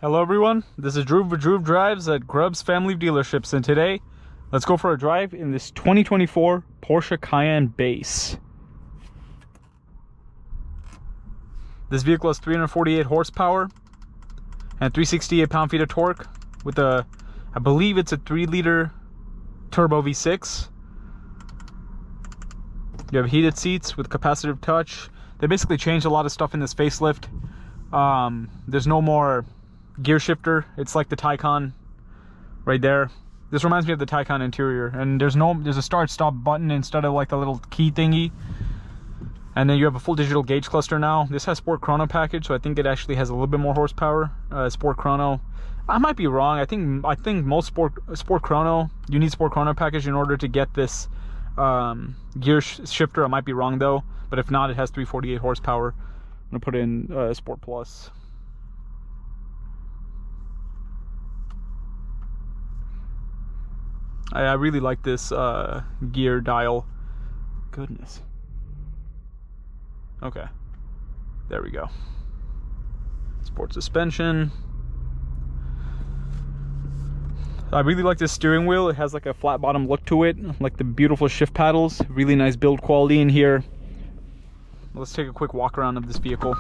Hello everyone, this is Drew for Drew Drives at Grubbs Family Dealerships, and today let's go for a drive in this 2024 Porsche Cayenne base. This vehicle has 348 horsepower and 368 pound-feet of torque with a, I believe it's a 3-liter turbo V6. You have heated seats with capacitive touch. They basically changed a lot of stuff in this facelift. There's no more gear shifter. It's like the Taycan right there. This reminds me of the Taycan interior, and there's a start stop button instead of like the little key thingy. And then you have a full digital gauge cluster now. This has Sport Chrono package, so I think it actually has a little bit more horsepower. Sport Chrono, I might be wrong. I think most Sport Chrono, you need Sport Chrono package in order to get this gear shifter. I might be wrong though, but if not, it has 348 horsepower. I'm gonna put in Sport Plus. I really like this gear dial. Goodness. Okay. There we go. Sport suspension. I really like this steering wheel. It has like a flat bottom look to it, like the beautiful shift paddles. Really nice build quality in here. Let's take a quick walk around of this vehicle.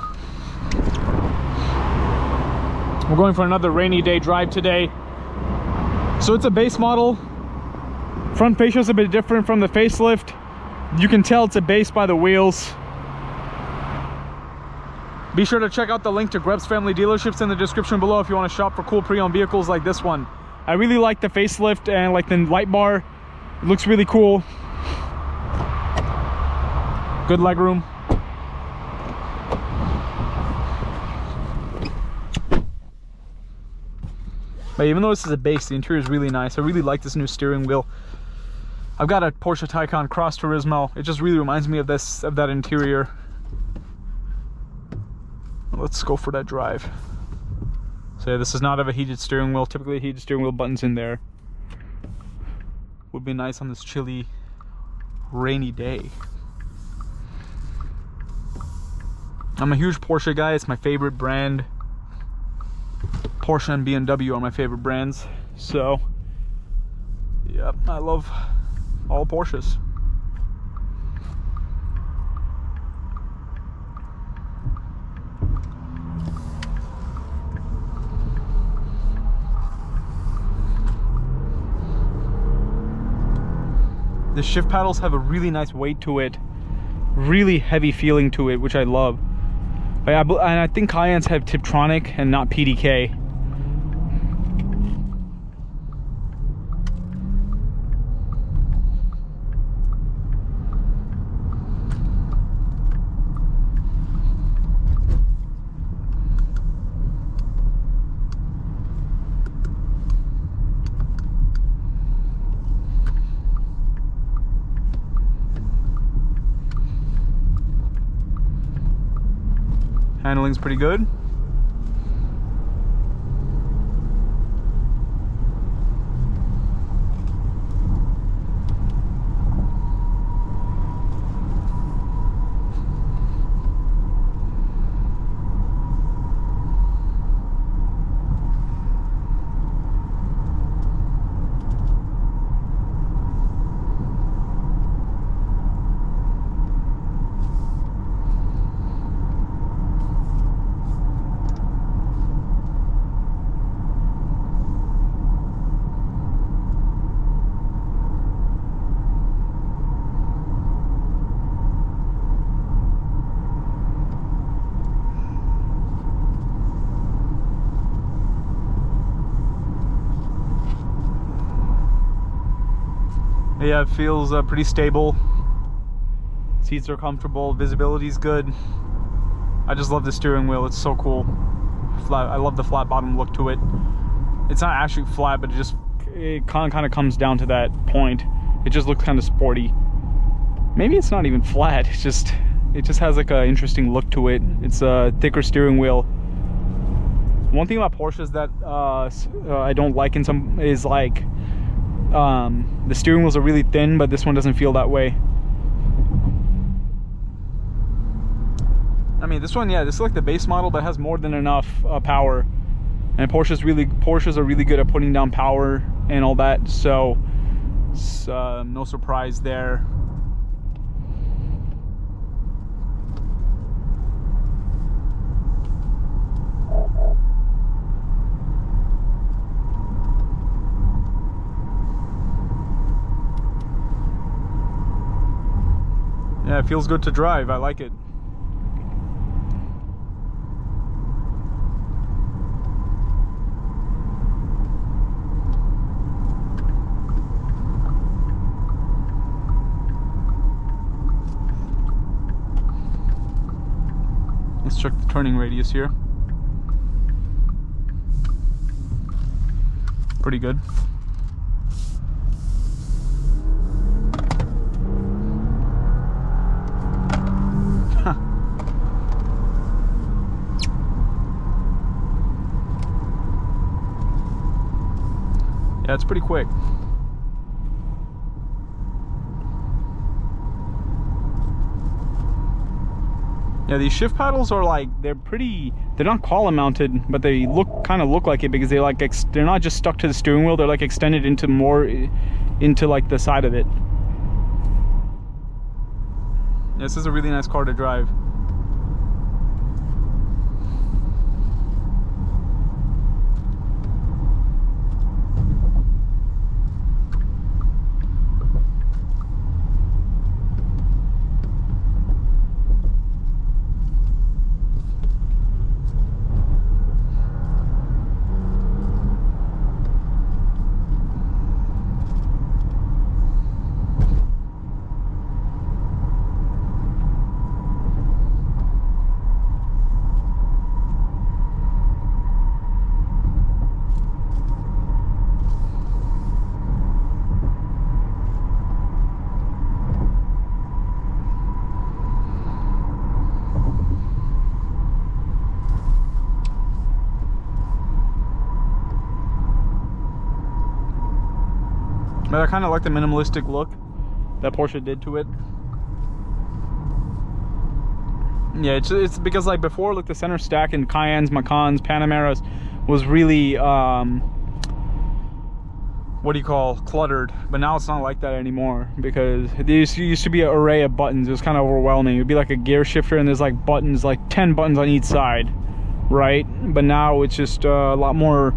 We're going for another rainy day drive today. So it's a base model. Front fascia is a bit different from the facelift. You can tell it's a base by the wheels. Be sure to check out the link to Grubbs Family Dealerships in the description below if you want to shop for cool pre-owned vehicles like this one. I really like the facelift and like the light bar. It looks really cool. Good legroom. But even though this is a base, the interior is really nice. I really like this new steering wheel. I've got a Porsche Taycan Cross Turismo. It just really reminds me of that interior. Let's go for that drive. So yeah, this does not have a heated steering wheel. Typically a heated steering wheel button's in there. Would be nice on this chilly, rainy day. I'm a huge Porsche guy. It's my favorite brand. Porsche and BMW are my favorite brands. So, yep, I love all Porsches. The shift paddles have a really nice weight to it, really heavy feeling to it, which I love. And I think Cayennes have Tiptronic and not PDK. Handling's pretty good. Yeah, it feels pretty stable. Seats are comfortable, visibility's good. I just love the steering wheel, it's so cool. I love the flat bottom look to it. It's not actually flat, but it kind of comes down to that point. It just looks kind of sporty. Maybe it's not even flat, it just has like an interesting look to it. It's a thicker steering wheel. One thing about Porsches that I don't like is like the steering wheels are really thin, but this one doesn't feel that way. I mean, this one, yeah, this is like the base model, but it has more than enough power And Porsches are really good at putting down power and all that, so it's, no surprise there. Yeah, it feels good to drive. I like it. Let's check the turning radius here. Pretty good. Yeah, it's pretty quick. Yeah, these shift paddles are like, they're not column mounted, but they kind of look like it because they like they're not just stuck to the steering wheel, they're like extended into more into like the side of it. Yeah, this is a really nice car to drive. But I kind of like the minimalistic look that Porsche did to it. Yeah, it's because like before, like the center stack in Cayennes, Macans, Panameras was really what do you call, cluttered. But now it's not like that anymore because there used to be an array of buttons. It was kind of overwhelming. It would be like a gear shifter and there's like buttons, like 10 buttons on each side, right? But now it's just a lot more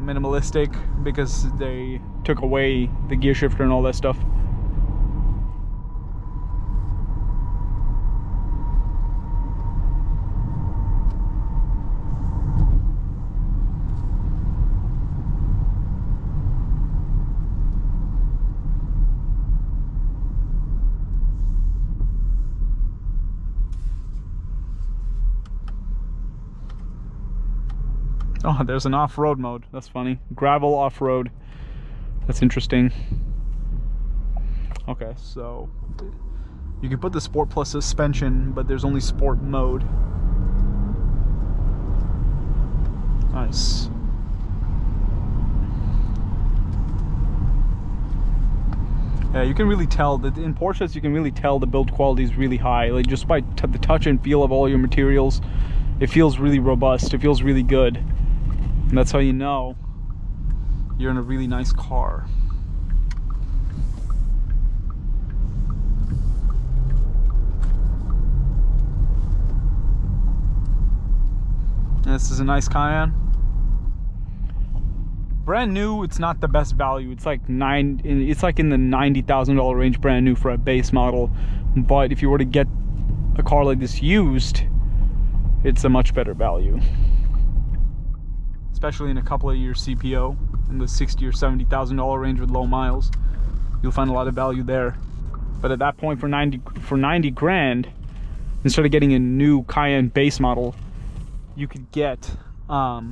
minimalistic because they took away the gear shifter and all that stuff. Oh, there's an off-road mode. That's funny. Gravel off-road. That's interesting. Okay, so you can put the Sport Plus suspension, but there's only Sport mode. Nice. Yeah, you can really tell that in Porsches, you can really tell the build quality is really high. Like just by the touch and feel of all your materials, it feels really robust. It feels really good. And that's how you know you're in a really nice car. And this is a nice Cayenne. Brand new, it's not the best value. It's like in the $90,000 range brand new for a base model. But if you were to get a car like this used, it's a much better value. Especially in a couple of years CPO in the $60,000 or $70,000 range with low miles, you'll find a lot of value there. But at that point, for 90 grand, instead of getting a new Cayenne base model, you could get a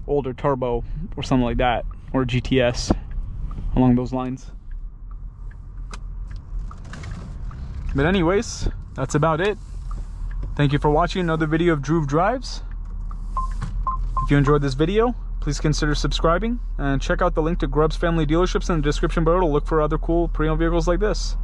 older turbo or something like that, or a GTS along those lines. But anyways, that's about it. Thank you for watching another video of Dhruv Drives. If you enjoyed this video, please consider subscribing and check out the link to Grubbs Family Dealerships in the description below to look for other cool pre-owned vehicles like this.